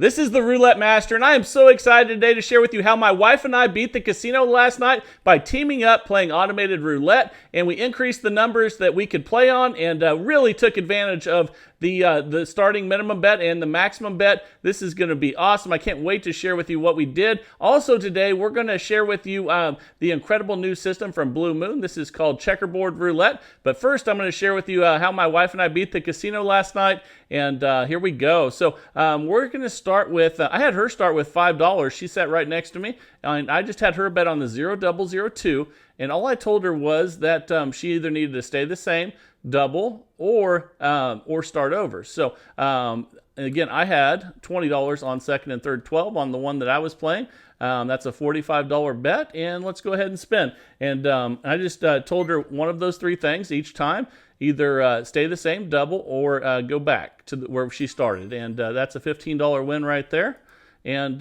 This is the Roulette Master, and I am so excited today to share with you how my wife and I beat the casino last night by teaming up playing automated roulette, and we increased the numbers that we could play on and really took advantage of the starting minimum bet and the maximum bet. This is going to be awesome. I can't wait to share with you what we did. Also today, we're going to share with you the incredible new system from Blue Moon. This is called Checkerboard Roulette. But first, I'm going to share with you how my wife and I beat the casino last night. And here we go. So we're going to start with, I had her start with $5. She sat right next to me. And I just had her bet on the 0002. And all I told her was that she either needed to stay the same, double, or start over. So again, I had $20 on second and third 12 on the one that I was playing. That's a $45 bet, and let's go ahead and spin. And I just told her one of those three things each time: either stay the same, double, or go back to where she started. And that's a $15 win right there. And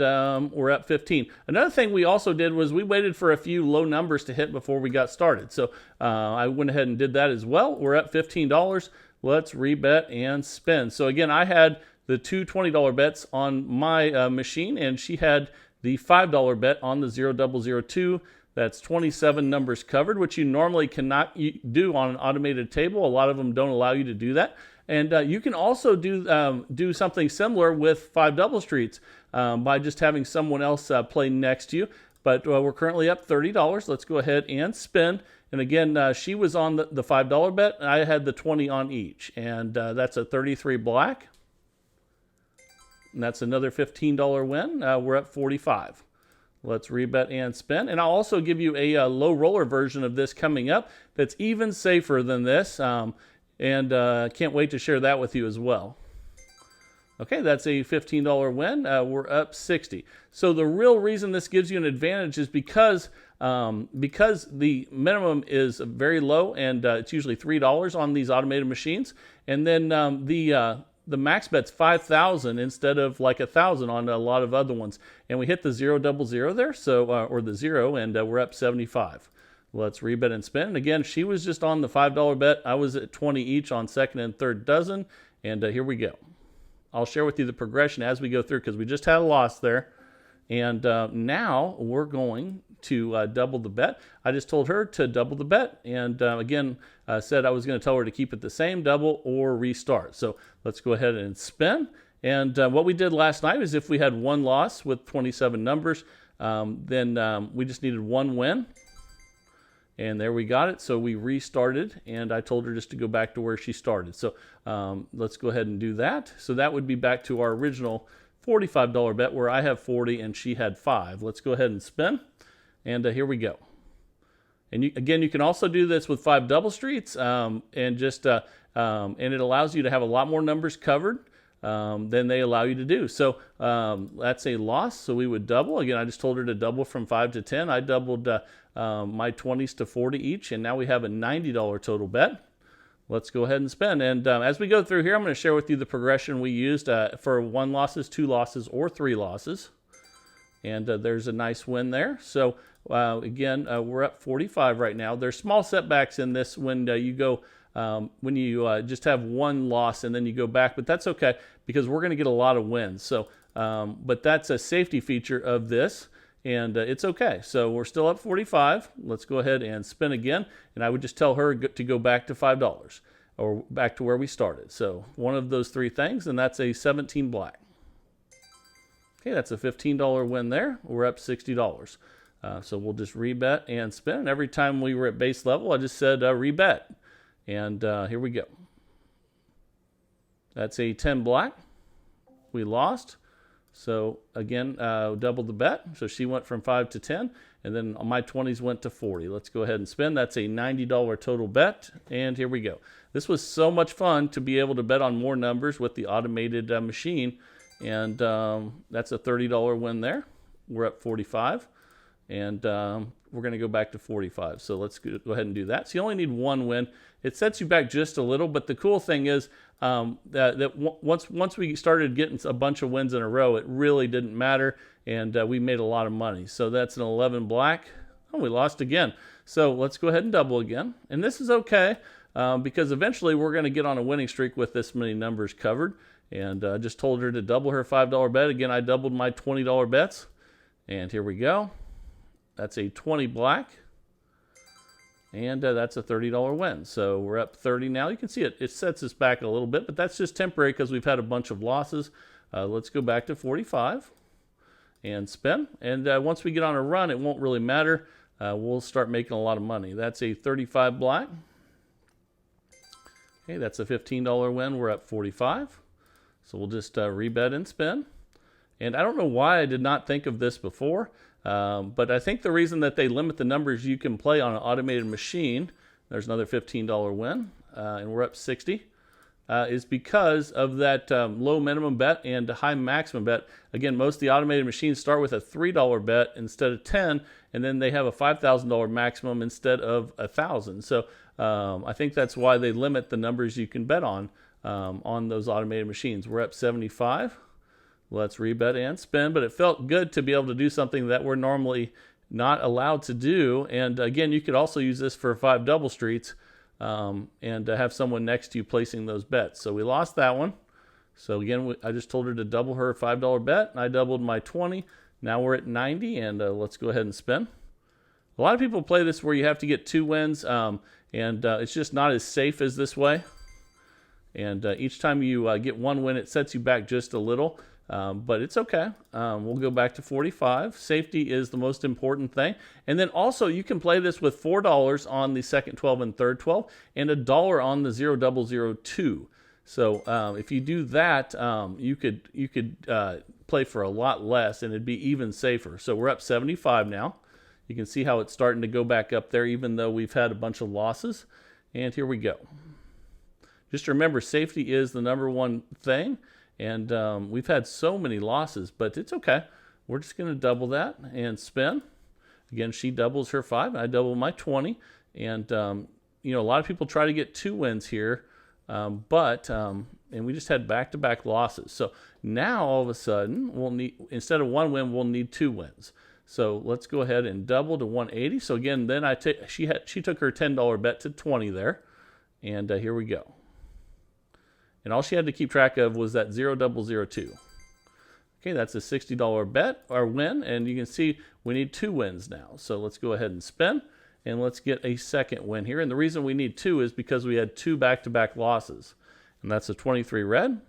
we're up 15. Another thing we also did was we waited for a few low numbers to hit before we got started. So I went ahead and did that as well. We're up $15. Let's rebet and spin. So again, I had the two $20 bets on my machine, and she had the $5 bet on the 0002. That's 27 numbers covered, which you normally cannot do on an automated table. A lot of them don't allow you to do that. And you can also do something similar with 5 double streets by just having someone else play next to you. But we're currently up $30. Let's go ahead and spin. And again, she was on the $5 bet, and I had the 20 on each. And that's a 33 black. And that's another $15 win. We're up 45. Let's rebet and spin. And I'll also give you a low roller version of this coming up that's even safer than this. And can't wait to share that with you as well. Okay, that's a $15 win. We're up 60. So the real reason this gives you an advantage is because the minimum is very low, and it's usually $3 on these automated machines. And then the max bet's 5,000 instead of like 1,000 on a lot of other ones. And we hit the 000 there, so or the 0, and we're up 75. Let's rebet and spin. Again, she was just on the $5 bet. I was at 20 each on second and third dozen. And here we go. I'll share with you the progression as we go through because we just had a loss there. And now we're going to double the bet. I just told her to double the bet. And again, said I was going to tell her to keep it the same, double, or restart. So let's go ahead and spin. And what we did last night is if we had one loss with 27 numbers, then we just needed one win. And there we got it. So we restarted, and I told her just to go back to where she started. So let's go ahead and do that. So that would be back to our original $45 bet where I have 40 and she had 5. Let's go ahead and spin. And here we go. And again, you can also do this with 5 double streets, and it allows you to have a lot more numbers covered than they allow you to do. So that's a loss. So we would double. Again, I just told her to double from 5 to 10. I doubled my 20s to 40 each, and now we have a $90 total bet. Let's go ahead and spin. And as we go through here, I'm going to share with you the progression we used for 1 losses, 2 losses, or 3 losses. And there's a nice win there. So again, we're up 45 right now. There's small setbacks in this when you go when you just have 1 loss and then you go back, but that's okay because we're going to get a lot of wins. So, but that's a safety feature of this, and it's okay. So we're still up 45. Let's go ahead and spin again, and I would just tell her to go back to $5 or back to where we started. So one of those 3 things, and that's a 17 black. Okay, that's a $15 win there. We're up $60. So we'll just rebet and spin. And every time we were at base level, I just said rebet. And here we go. That's a 10 black. We lost. So again, doubled the bet. So she went from 5 to 10. And then my 20s went to 40. Let's go ahead and spin. That's a $90 total bet. And here we go. This was so much fun to be able to bet on more numbers with the automated machine. And that's a $30 win there. We're up 45. And we're going to go back to 45. So let's go ahead and do that. So you only need 1 win. It sets you back just a little, but the cool thing is that once we started getting a bunch of wins in a row, it really didn't matter, and we made a lot of money. So that's an 11 black. Oh, we lost again. So let's go ahead and double again. And this is okay because eventually we're going to get on a winning streak with this many numbers covered. And I just told her to double her $5 bet. Again, I doubled my $20 bets. And here we go. That's a 20 black. And that's a $30 win. So we're up 30 now. You can see it sets us back a little bit, but that's just temporary because we've had a bunch of losses. Let's go back to 45 and spin. And once we get on a run, it won't really matter. We'll start making a lot of money. That's a 35 black. Okay, that's a $15 win. We're up 45. So we'll just rebet and spin. And I don't know why I did not think of this before. But I think the reason that they limit the numbers you can play on an automated machine, there's another $15 win, and we're up 60, is because of that low minimum bet and high maximum bet. Again, most of the automated machines start with a $3 bet instead of 10, and then they have a $5,000 maximum instead of $1,000. So I think that's why they limit the numbers you can bet on those automated machines. We're up 75. Let's rebet and spin, but it felt good to be able to do something that we're normally not allowed to do. And again, you could also use this for 5 double streets and have someone next to you placing those bets. So we lost that one. So again, I just told her to double her $5 bet, and I doubled my 20. Now we're at 90, and let's go ahead and spin. A lot of people play this where you have to get 2 wins, and it's just not as safe as this way. And each time you get 1 win, it sets you back just a little. But it's okay. We'll go back to 45. Safety is the most important thing. And then also you can play this with $4 on the second 12 and third 12 and $1 on the 0002. So if you do that, you could play for a lot less and it'd be even safer. So we're up 75 now. You can see how it's starting to go back up there even though we've had a bunch of losses. And here we go. Just remember, safety is the number one thing. And we've had so many losses, but it's okay. We're just going to double that and spin. Again, she doubles her 5, and I double my 20. And, you know, a lot of people try to get 2 wins here, and we just had back-to-back losses. So now, all of a sudden, we'll need, instead of 1 win, we'll need 2 wins. So let's go ahead and double to 180. So again, then she took her $10 bet to 20 there. And here we go. And all she had to keep track of was that 0002. Okay, that's a $60 bet or win, and you can see we need 2 wins now. So let's go ahead and spin, and let's get a second win here. And the reason we need 2 is because we had 2 back-to-back losses. And that's a 23 red.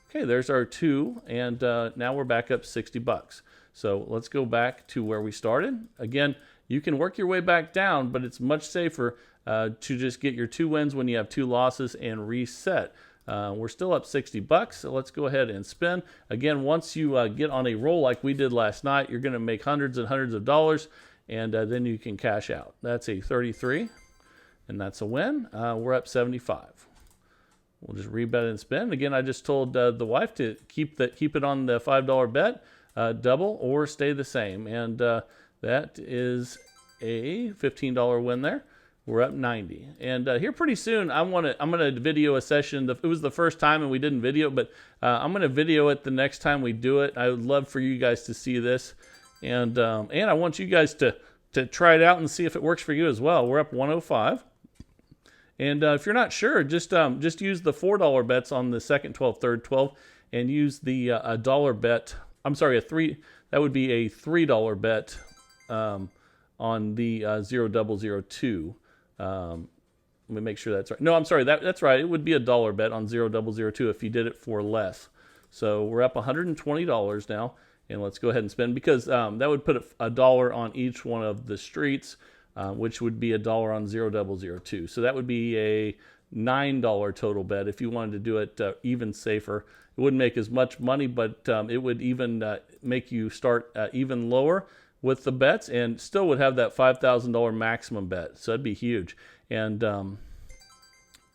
Okay, there's our 2, and now we're back up 60 bucks. So let's go back to where we started. Again, you can work your way back down, but it's much safer to just get your 2 wins when you have 2 losses and reset. We're still up 60 bucks, so let's go ahead and spin. Again, once you get on a roll like we did last night, you're going to make hundreds and hundreds of dollars, and then you can cash out. That's a 33, and that's a win. We're up 75. We'll just rebet and spin. Again, I just told the wife to keep it on the $5 bet, double or stay the same, and that is a $15 win there. We're up 90. And here pretty soon, I'm gonna video a session. It was the first time and we didn't video it, but I'm gonna video it the next time we do it. I would love for you guys to see this. And I want you guys to try it out and see if it works for you as well. We're up 105. And if you're not sure, just use the $4 bets on the second 12, third 12, and use the $1 bet. I'm sorry, that would be a $3 bet on the 0002. Let me make sure that's right. No, I'm sorry, that's right. It would be a $1 bet on 0002 if you did it for less. So we're up $120 now, and let's go ahead and spin because that would put $1 on each one of the streets, which would be $1 on 0002. So that would be a $9 total bet if you wanted to do it even safer. It wouldn't make as much money, but it would even make you start even lower with the bets and still would have that $5,000 maximum bet. So that'd be huge. And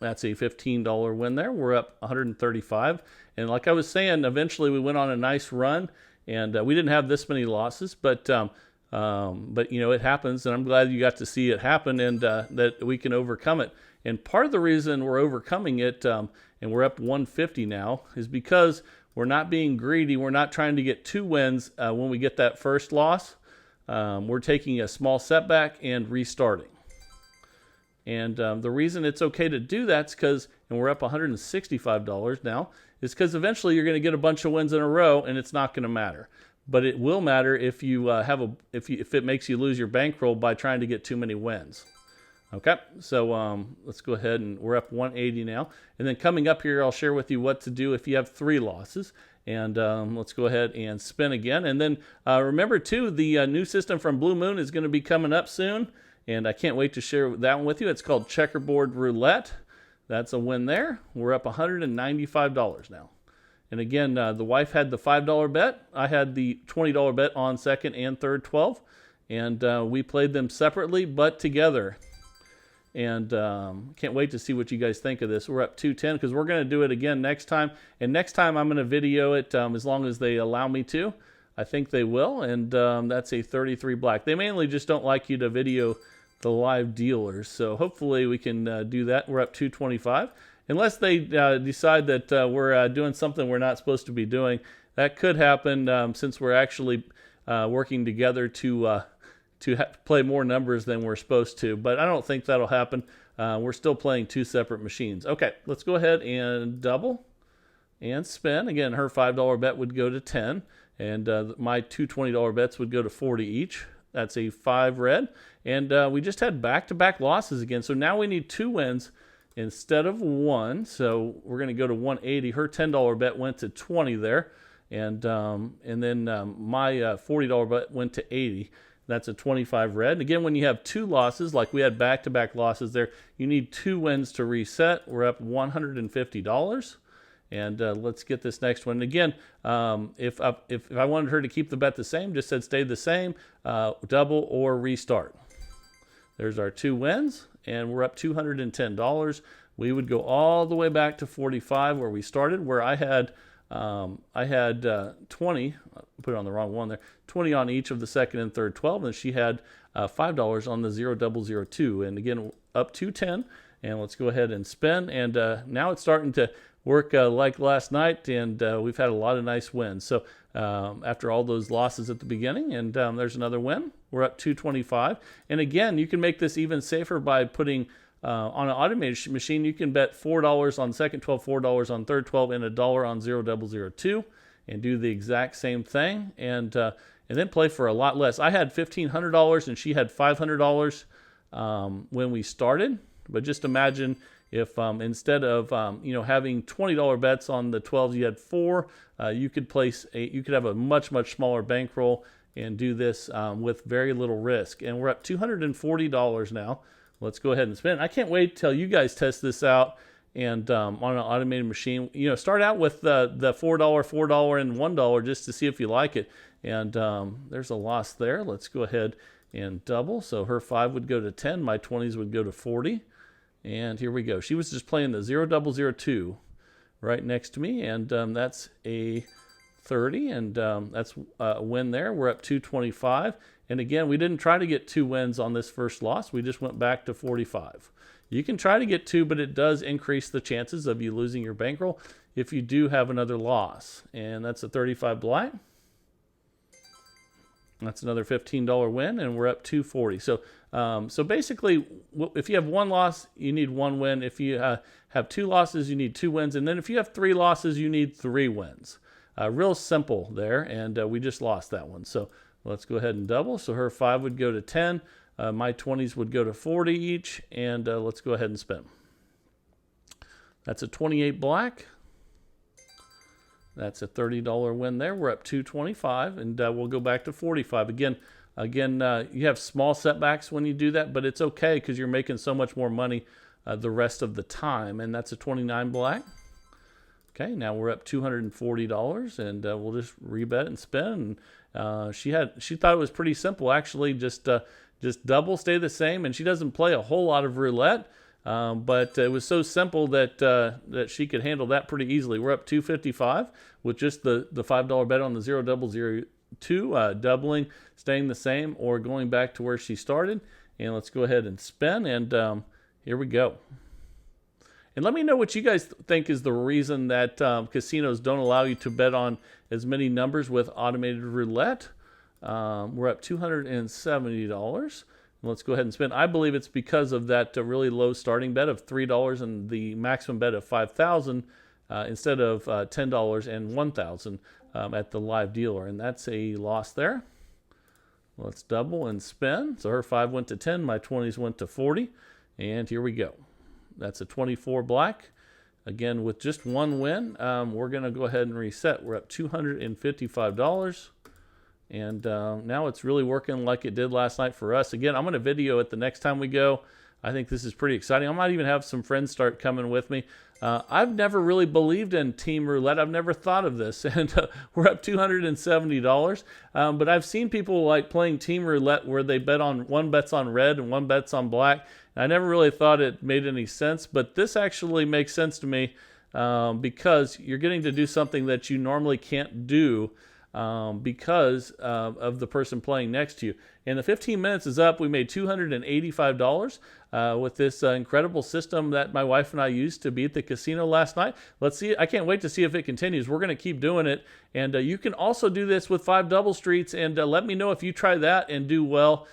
that's a $15 win there. We're up 135. And like I was saying, eventually we went on a nice run and we didn't have this many losses, but you know, it happens, and I'm glad you got to see it happen and that we can overcome it. And part of the reason we're overcoming it and we're up 150 now is because we're not being greedy. We're not trying to get 2 wins when we get that first loss. We're taking a small setback and restarting. And the reason it's okay to do that is because, and we're up $165 now, is because eventually you're going to get a bunch of wins in a row, and it's not going to matter. But it will matter if you if it makes you lose your bankroll by trying to get too many wins. Okay, so let's go ahead, and we're up 180 now. And then coming up here, I'll share with you what to do if you have 3 losses. And let's go ahead and spin again. And then remember, too, the new system from Blue Moon is going to be coming up soon. And I can't wait to share that one with you. It's called Checkerboard Roulette. That's a win there. We're up $195 now. And again, the wife had the $5 bet. I had the $20 bet on second and third 12. And we played them separately, but together. And can't wait to see what you guys think of this. We're up 210 because we're going to do it again next time. And next time I'm going to video it as long as they allow me to. I think they will. And that's a 33 black. They mainly just don't like you to video the live dealers. So hopefully we can do that. We're up 225. Unless they decide that we're doing something we're not supposed to be doing. That could happen since we're actually working together to play more numbers than we're supposed to. But I don't think that'll happen. We're still playing 2 separate machines. Okay, let's go ahead and double and spin. Again, her $5 bet would go to 10. And my 2 $20 bets would go to 40 each. That's a 5 red. And we just had back-to-back losses again. So now we need 2 wins instead of 1. So we're going to go to 180. Her $10 bet went to 20 there. And then my $40 bet went to 80. That's a 25 red. And again, when you have 2 losses, like we had back-to-back losses there, you need 2 wins to reset. We're up $150. And let's get this next one. And again, if I wanted her to keep the bet the same, just said stay the same, double or restart. There's our 2 wins, and we're up $210. We would go all the way back to 45 where we started, where I had 20. Put it on the wrong one there. 20 on each of the second and third 12, and she had $5 on the 0002. And again, up 210. And let's go ahead and spin. And now it's starting to work like last night, and we've had a lot of nice wins. So after all those losses at the beginning, and there's another win. We're up 225. And again, you can make this even safer by putting on an automated machine. You can bet $4 on second 12, $4 on third 12, and $1 on 0002, and do the exact same thing, and then play for a lot less. I had $1,500, and she had $500 when we started. But just imagine if instead of having $20 bets on the 12s, you had 4. You could have a much smaller bankroll and do this with very little risk. And we're up $240 now. Let's go ahead and spin. I can't wait till you guys test this out and on an automated machine. Start out with the $4, and $1 just to see if you like it. And there's a loss there. Let's go ahead and double. So her 5 would go to 10. My 20s would go to 40. And here we go. She was just playing the 0002 right next to me, and that's a 30, and that's a win there. We're up 225. And again, we didn't try to get 2 wins on this first loss. We just went back to 45. You can try to get 2, but it does increase the chances of you losing your bankroll if you do have another loss. And that's a 35 black. That's another $15 win, and we're up 240. So basically, if you have 1 loss, you need 1 win. If you have 2 losses, you need 2 wins. And then if you have 3 losses, you need 3 wins. Real simple there, and we just lost that one. So let's go ahead and double. So her 5 would go to 10. My 20s would go to 40 each, and let's go ahead and spin. That's a 28 black. That's a $30 win there. We're up 225, and we'll go back to 45. Again, you have small setbacks when you do that, but it's okay because you're making so much more money the rest of the time, and that's a 29 black. Okay, now we're up $240, and we'll just rebet and spin. She thought it was pretty simple, actually. Just double, stay the same, and she doesn't play a whole lot of roulette. But it was so simple that she could handle that pretty easily. We're up $255 with just the $5 bet on the 0002, doubling, staying the same, or going back to where she started. And let's go ahead and spin, and here we go. And let me know what you guys think is the reason that casinos don't allow you to bet on as many numbers with automated roulette. We're up $270. Let's go ahead and spin. I believe it's because of that really low starting bet of $3 and the maximum bet of $5,000. instead of $10 and 1,000 at the live dealer, and that's a loss there. Let's double and spin. So her 5 went to 10, my 20s went to 40, and here we go. That's a 24 black. Again, with just one win, we're going to go ahead and reset. We're up $255, and now it's really working like it did last night for us. Again, I'm going to video it the next time we go. I think this is pretty exciting. I might even have some friends start coming with me. I've never really believed in Team Roulette. I've never thought of this, and we're up $270. But I've seen people like playing Team Roulette where they bet on one bet's on red and one bet's on black. I never really thought it made any sense, but this actually makes sense to me because you're getting to do something that you normally can't do because of the person playing next to you. And the 15 minutes is up. We made $285 with this incredible system that my wife and I used to beat the casino last night. Let's see. I can't wait to see if it continues. We're going to keep doing it. And you can also do this with 5 double streets. And let me know if you try that and do well,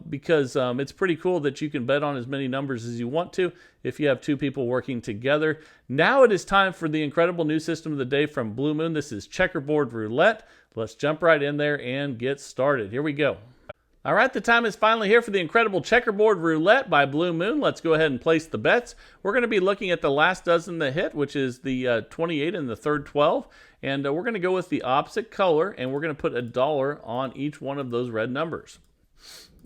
because it's pretty cool that you can bet on as many numbers as you want to if you have 2 people working together. Now it is time for the incredible new system of the day from Blue Moon. This is Checkerboard Roulette. Let's jump right in there and get started. Here we go. All right, the time is finally here for the incredible Checkerboard Roulette by Blue Moon. Let's go ahead and place the bets. We're going to be looking at the last dozen that hit, which is the 28 and the third 12. And we're going to go with the opposite color, and we're going to put $1 on each one of those red numbers.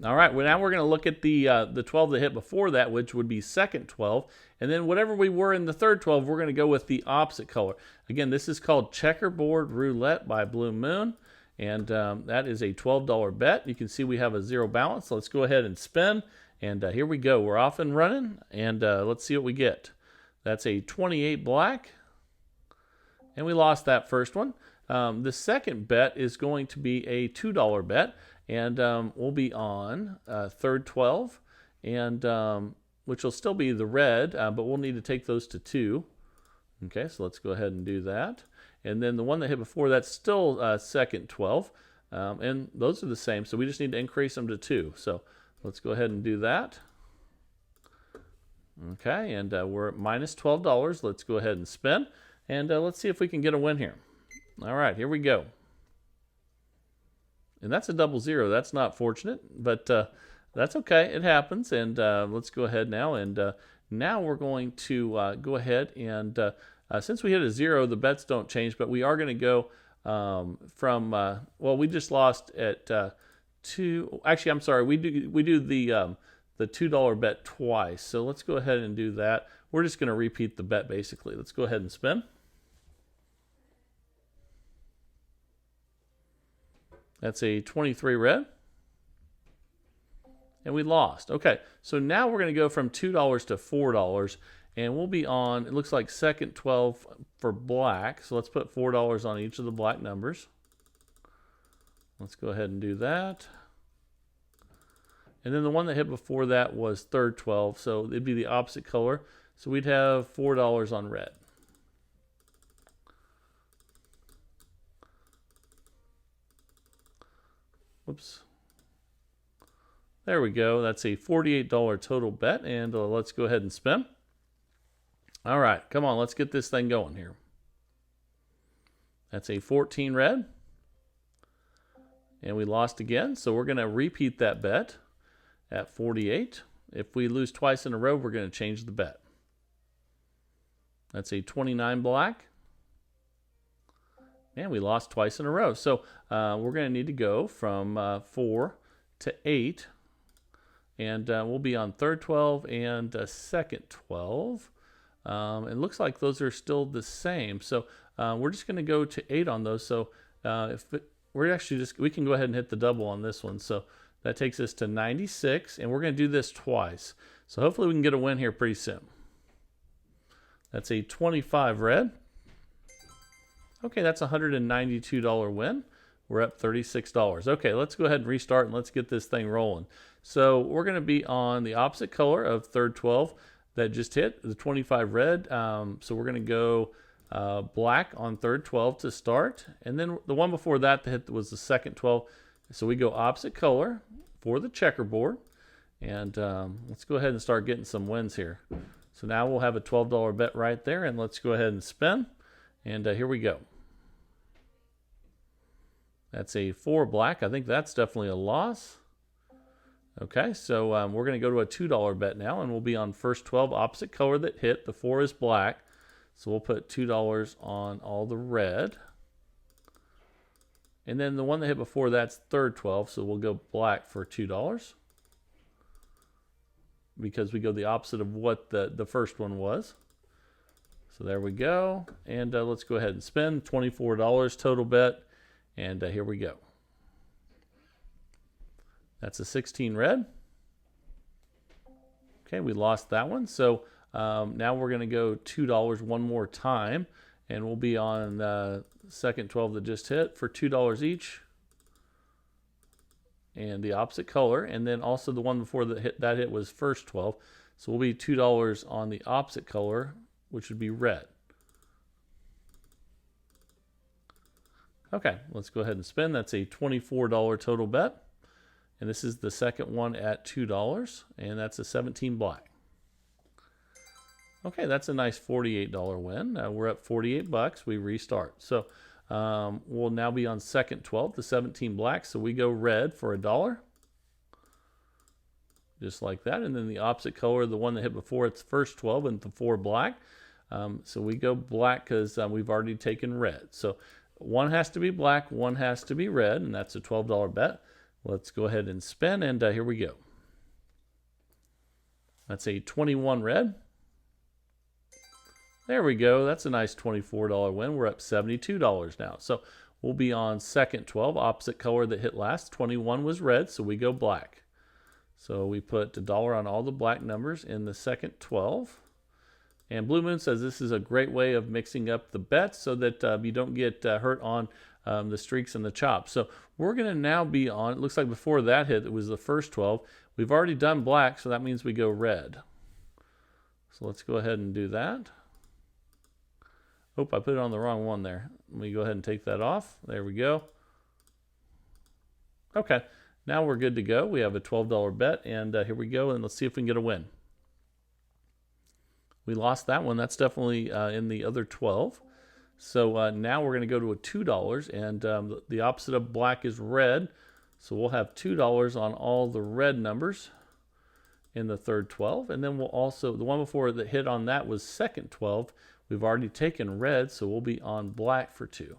All right, well, now we're going to look at the 12 that hit before that, which would be second 12. And then whatever we were in the third 12, we're going to go with the opposite color. Again, this is called Checkerboard Roulette by Blue Moon. And that is a $12 bet. You can see we have a 0 balance. So let's go ahead and spin. And here we go. We're off and running. And let's see what we get. That's a 28 black. And we lost that first one. The second bet is going to be a $2 bet. And we'll be on third 12. And which will still be the red. But we'll need to take those to 2. Okay, so let's go ahead and do that. And then the one that hit before that's still second 12. And those are the same, so we just need to increase them to 2. So let's go ahead and do that. Okay, and we're at minus $12. Let's go ahead and spin. And let's see if we can get a win here. All right, here we go. And that's a double 0. That's not fortunate, but that's okay. It happens. And let's go ahead now. And now we're going to go ahead and... since we hit a 0, the bets don't change, but we are going to go from, well, we just lost at 2. Actually, I'm sorry, we do the $2 bet twice. So let's go ahead and do that. We're just going to repeat the bet, basically. Let's go ahead and spin. That's a 23 red. And we lost. Okay, so now we're going to go from $2 to $4. And we'll be on, it looks like second 12 for black. So let's put $4 on each of the black numbers. Let's go ahead and do that. And then the one that hit before that was third 12. So it'd be the opposite color. So we'd have $4 on red. Whoops. There we go. That's a $48 total bet. And let's go ahead and spin. All right, come on, let's get this thing going here. That's a 14 red. And we lost again, so we're going to repeat that bet at 48. If we lose twice in a row, we're going to change the bet. That's a 29 black. And we lost twice in a row. So we're going to need to go from 4 to 8. And we'll be on third 12 and second 12. It looks like those are still the same. So we're just going to go to 8 on those. So we can go ahead and hit the double on this one. So that takes us to 96, and we're going to do this twice. So hopefully we can get a win here pretty soon. That's a 25 red. Okay, that's a $192 win. We're up $36. Okay, let's go ahead and restart and let's get this thing rolling. So we're going to be on the opposite color of third 12 that just hit, the 25 red. So we're going to go black on third 12 to start. And then the one before that hit was the second 12. So we go opposite color for the checkerboard. And let's go ahead and start getting some wins here. So now we'll have a $12 bet right there, and let's go ahead and spin. And here we go. That's a 4 black. I think that's definitely a loss. Okay, so we're going to go to a $2 bet now, and we'll be on first 12, opposite color that hit. The 4 is black, so we'll put $2 on all the red. And then the one that hit before, that's third 12, so we'll go black for $2 because we go the opposite of what the first one was. So there we go, and let's go ahead and spin. $24 total bet, and here we go. That's a 16 red. Okay, we lost that one. So now we're going to go $2 one more time, and we'll be on the second 12 that just hit for $2 each. And the opposite color, and then also the one before that hit was first 12. So we'll be $2 on the opposite color, which would be red. Okay, let's go ahead and spin. That's a $24 total bet. And this is the second one at $2, and that's a 17 black. Okay, that's a nice $48 win. We're up 48 bucks. We restart. So we'll now be on second 12, the 17 black. So we go red for $1, just like that. And then the opposite color, the one that hit before, it's first 12 and the 4 black. So we go black because we've already taken red. So one has to be black, one has to be red, and that's a $12 bet. Let's go ahead and spin, and here we go. That's a 21 red. There we go. That's a nice $24 win. We're up $72 now. So we'll be on second 12, opposite color that hit last. 21 was red, so we go black. So we put $1 on all the black numbers in the second 12. And Blue Moon says this is a great way of mixing up the bets so that you don't get hurt on the streaks and the chops. So we're going to now be on, it looks like before that hit, it was the first 12. We've already done black, so that means we go red. So let's go ahead and do that. Oh, I put it on the wrong one there. Let me go ahead and take that off. There we go. Okay, now we're good to go. We have a $12 bet, and here we go, and let's see if we can get a win. We lost that one. That's definitely in the other 12. So now we're going to go to a $2, and the opposite of black is red. So we'll have $2 on all the red numbers in the third 12. And then we'll also, the one before that hit on that was second 12. We've already taken red, so we'll be on black for 2.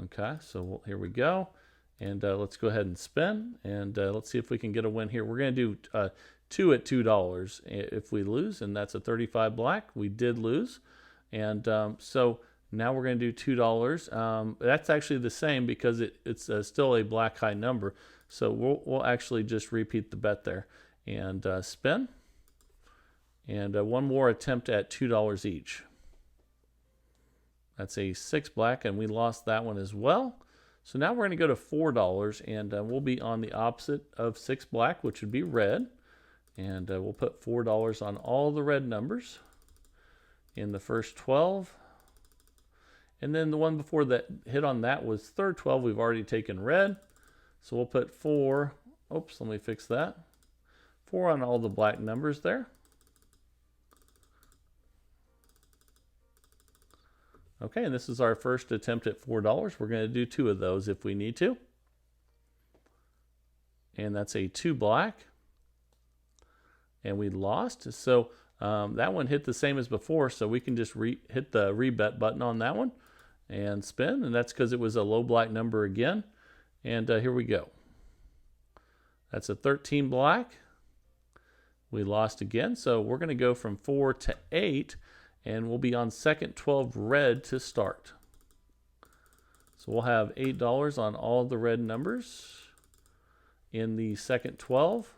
Okay, so here we go. And let's go ahead and spin, and let's see if we can get a win here. We're going to do 2 at $2 if we lose, and that's a 35 black. We did lose. And so now we're going to do $2. That's actually the same because it's still a black high number. So we'll actually just repeat the bet there and spin. And one more attempt at $2 each. That's a 6 black, and we lost that one as well. So now we're going to go to $4, and we'll be on the opposite of 6 black, which would be red. And we'll put $4 on all the red numbers in the first 12. And then the one before that hit on that was third 12. We've already taken red. So we'll put 4. Oops, let me fix that. 4 on all the black numbers there. Okay, and this is our first attempt at $4. We're going to do 2 of those if we need to. And that's a 2 black. And we lost. So that one hit the same as before, so we can just hit the rebet button on that one and spin. And that's because it was a low black number again. And here we go. That's a 13 black. We lost again, so we're going to go from 4 to 8. And we'll be on second 12 red to start. So we'll have $8 on all the red numbers in the second 12.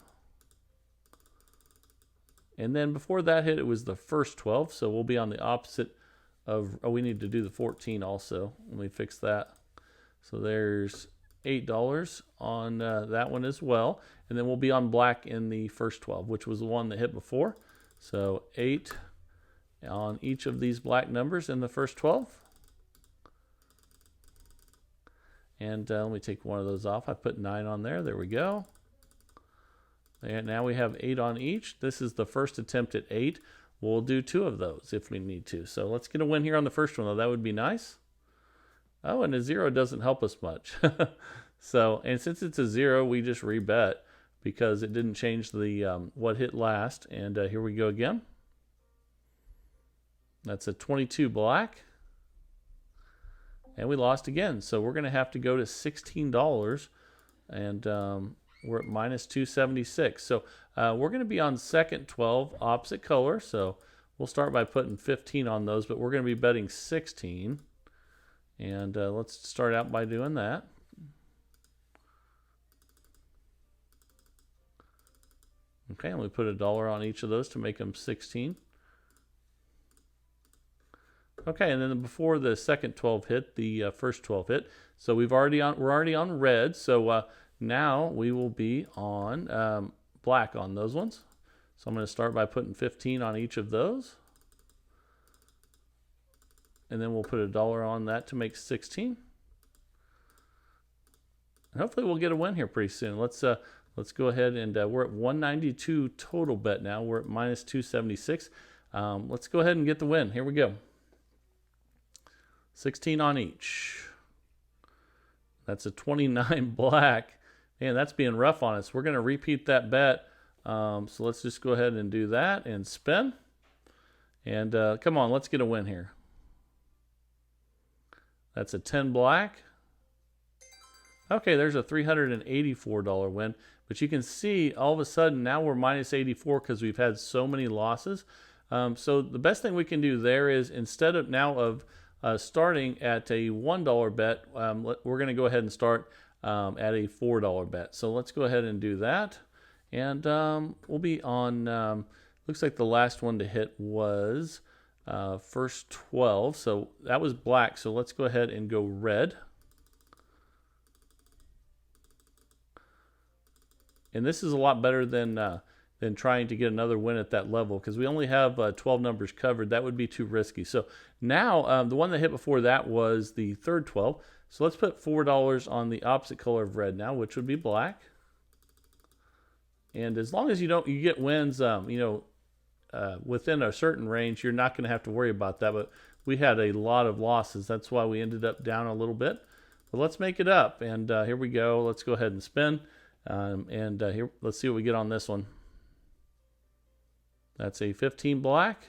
And then before that hit, it was the first 12. So we'll be on the opposite of, oh, we need to do the 14 also. Let me fix that. So there's $8 on that one as well. And then we'll be on black in the first 12, which was the one that hit before. So 8 on each of these black numbers in the first 12. And let me take one of those off. I put 9 on there. There we go. And now we have 8 on each. This is the first attempt at 8. We'll do 2 of those if we need to. So let's get a win here on the first one, though. That would be nice. Oh, and a 0 doesn't help us much. So, and since it's a 0, we just rebet because it didn't change the what hit last. And here we go again. That's a 22 black. And we lost again. So we're going to have to go to $16. And we're at minus 276. So we're going to be on second 12, opposite color. So we'll start by putting 15 on those, but we're going to be betting 16. And let's start out by doing that. Okay, and we put $1 on each of those to make them 16. Okay, and then before the second 12 hit, the first 12 hit. So we're already on red. So now we will be on black on those ones. So I'm going to start by putting 15 on each of those. And then we'll put $1 on that to make 16. And hopefully we'll get a win here pretty soon. Let's go ahead and we're at 192 total bet now. We're at minus 276. Let's go ahead and get the win. Here we go. 16 on each. That's a 29 black. Man, that's being rough on us. We're going to repeat that bet. So let's just go ahead and do that and spin. And come on, let's get a win here. That's a 10 black. Okay, there's a $384 win. But you can see all of a sudden now we're minus 84 because we've had so many losses. So the best thing we can do there is instead of now of starting at a $1 bet, we're going to go ahead and start at a $4 bet. So let's go ahead and do that. And we'll be on, looks like the last one to hit was first 12. So that was black. So let's go ahead and go red. And this is a lot better than trying to get another win at that level because we only have 12 numbers covered. That would be too risky. So now the one that hit before that was the third 12. So let's put $4 on the opposite color of red now, which would be black. And as long as you get wins, within a certain range, you're not going to have to worry about that. But we had a lot of losses. That's why we ended up down a little bit. But let's make it up. And here we go. Let's go ahead and spin. Here, let's see what we get on this one. That's a 15 black.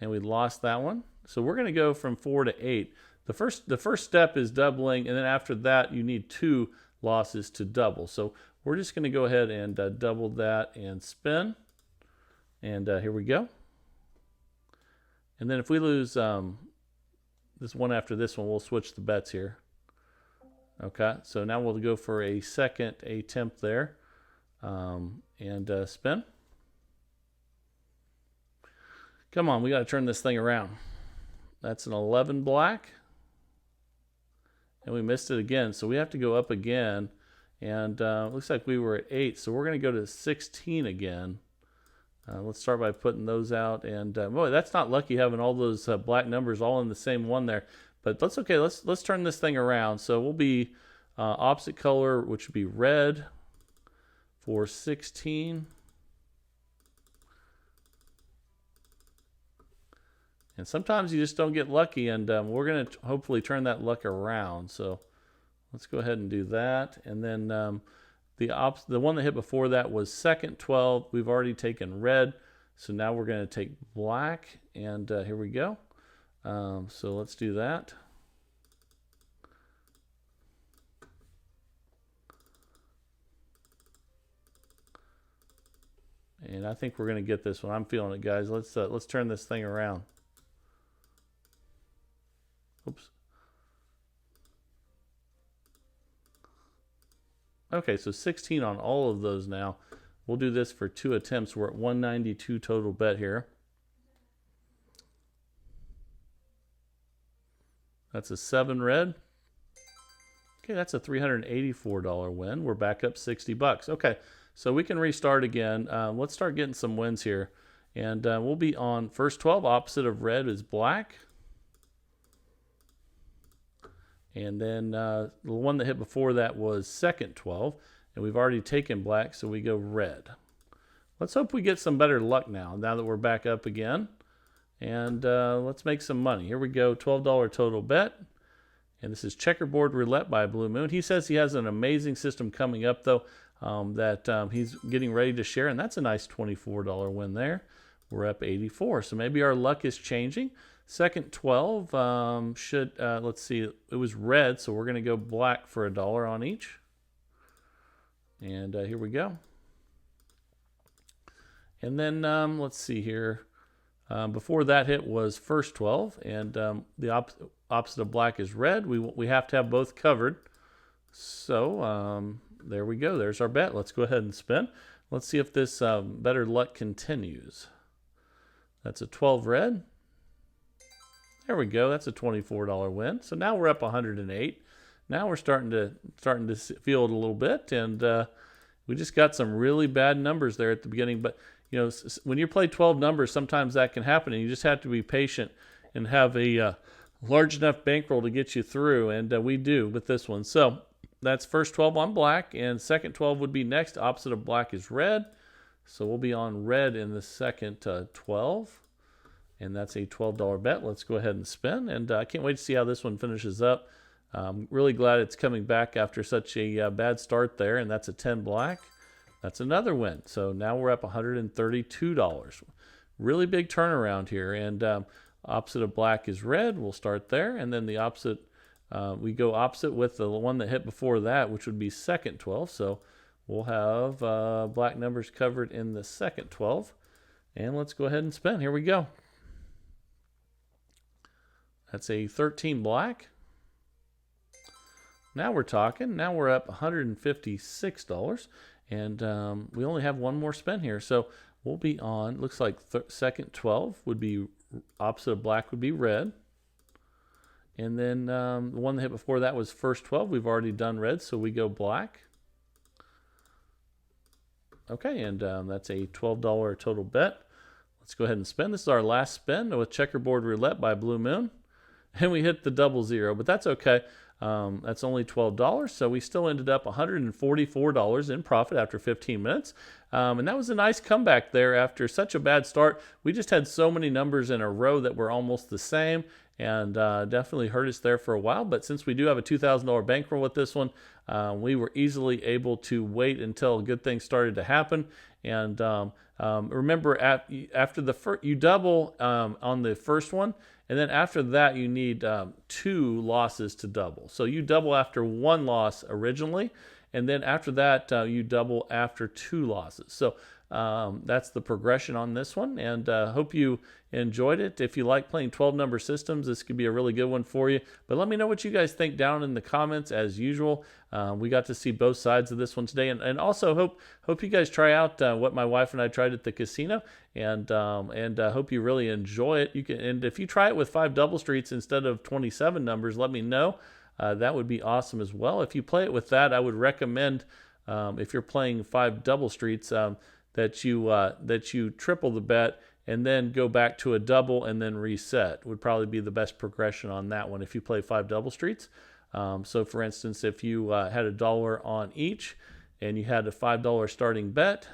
And we lost that one. So we're going to go from 4 to 8. The first step is doubling, and then after that you need 2 losses to double. So we're just going to go ahead and double that and spin. And here we go. And then if we lose this one after this one, we'll switch the bets here. Okay, so now we'll go for a second attempt there and spin. Come on, we got to turn this thing around. That's an 11 black. And we missed it again, so we have to go up again. And looks like we were at 8, so we're going to go to 16 again. Let's start by putting those out. And boy, that's not lucky having all those black numbers all in the same one there. But that's okay. Let's turn this thing around. So we'll be opposite color, which would be red for 16. And sometimes you just don't get lucky, and we're going to hopefully turn that luck around. So let's go ahead and do that. And then the one that hit before that was second 12. We've already taken red, so now we're going to take black. And here we go. So let's do that. And I think we're going to get this one. I'm feeling it, guys. Let's turn this thing around. Oops. Okay, so 16 on all of those now. We'll do this for 2 attempts. We're at 192 total bet here. That's a 7 red. Okay, that's a $384 win. We're back up 60 bucks. Okay, so we can restart again. Let's start getting some wins here. And we'll be on first 12. Opposite of red is black. And then the one that hit before that was second 12. and we've already taken black, so we go red. Let's hope we get some better luck now that we're back up again. And let's make some money. Here we go, $12 total bet. And this is Checkerboard Roulette by Blue Moon. He says he has an amazing system coming up, though, that he's getting ready to share. And that's a nice $24 win there. We're up 84. So maybe our luck is changing. Second 12 let's see, it was red, so we're going to go black for $1 on each. And here we go. And then let's see here. Before that hit was first 12, and the opposite of black is red. We have to have both covered. So there we go. There's our bet. Let's go ahead and spin. Let's see if this better luck continues. That's a 12 red. There we go. That's a $24 win. So now we're up 108. Now we're starting to feel it a little bit, and we just got some really bad numbers there at the beginning. But you know, when you play 12 numbers, sometimes that can happen, and you just have to be patient and have a large enough bankroll to get you through, and we do with this one. So that's first 12 on black, and second 12 would be next. Opposite of black is red, so we'll be on red in the second 12, and that's a $12 bet. Let's go ahead and spin, and I can't wait to see how this one finishes up. I'm really glad it's coming back after such a bad start there, and that's a 10 black. That's another win. So now we're up $132. Really big turnaround here. And opposite of black is red. We'll start there. And then the opposite, we go opposite with the one that hit before that, which would be second 12. So we'll have black numbers covered in the second 12. And let's go ahead and spin. Here we go. That's a 13 black. Now we're talking. Now we're up $156. And we only have one more spin here. So we'll be on, looks like second 12 would be, opposite of black would be red. And then the one that hit before that was first 12. We've already done red, so we go black. Okay, and that's a $12 total bet. Let's go ahead and spin. This is our last spin with Checkerboard Roulette by Blue Moon. And we hit the 00, but that's okay. That's only $12, so we still ended up $144 in profit after 15 minutes. And that was a nice comeback there after such a bad start. We just had so many numbers in a row that were almost the same, and definitely hurt us there for a while. But since we do have a $2,000 bankroll with this one, we were easily able to wait until good things started to happen. And remember, after the first, you double on the first one, and then after that, you need 2 losses to double. So you double after 1 loss originally, and then after that, you double after 2 losses. So that's the progression on this one, and hope you enjoyed it. If you like playing 12-number systems, this could be a really good one for you. But let me know what you guys think down in the comments as usual. We got to see both sides of this one today, and also hope you guys try out what my wife and I tried at the casino, and hope you really enjoy it. And if you try it with 5 double streets instead of 27 numbers, let me know. That would be awesome as well. If you play it with that, I would recommend, if you're playing 5 double streets, that you triple the bet and then go back to a double and then reset. Would probably be the best progression on that one if you play 5 double streets. So for instance, if you had $1 on each and you had a $5 starting bet,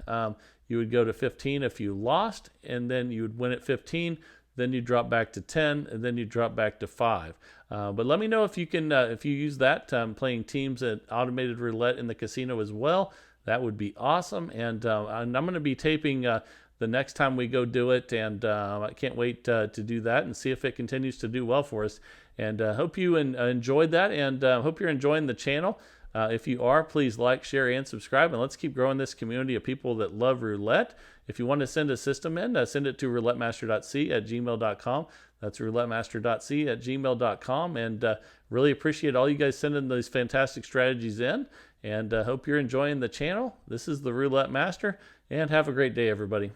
you would go to 15 if you lost, and then you would win at 15. Then you drop back to 10, and then you drop back to 5. But let me know if you can, if you use that playing teams at automated roulette in the casino as well. That would be awesome. And I'm going to be taping the next time we go do it, and I can't wait to do that and see if it continues to do well for us. And hope you enjoyed that, and hope you're enjoying the channel. If you are, please like, share, and subscribe, and let's keep growing this community of people that love roulette. If you want to send a system in, send it to roulettemaster.c@gmail.com. That's roulettemaster.c@gmail.com, and really appreciate all you guys sending those fantastic strategies in, and hope you're enjoying the channel. This is the Roulette Master, and have a great day, everybody.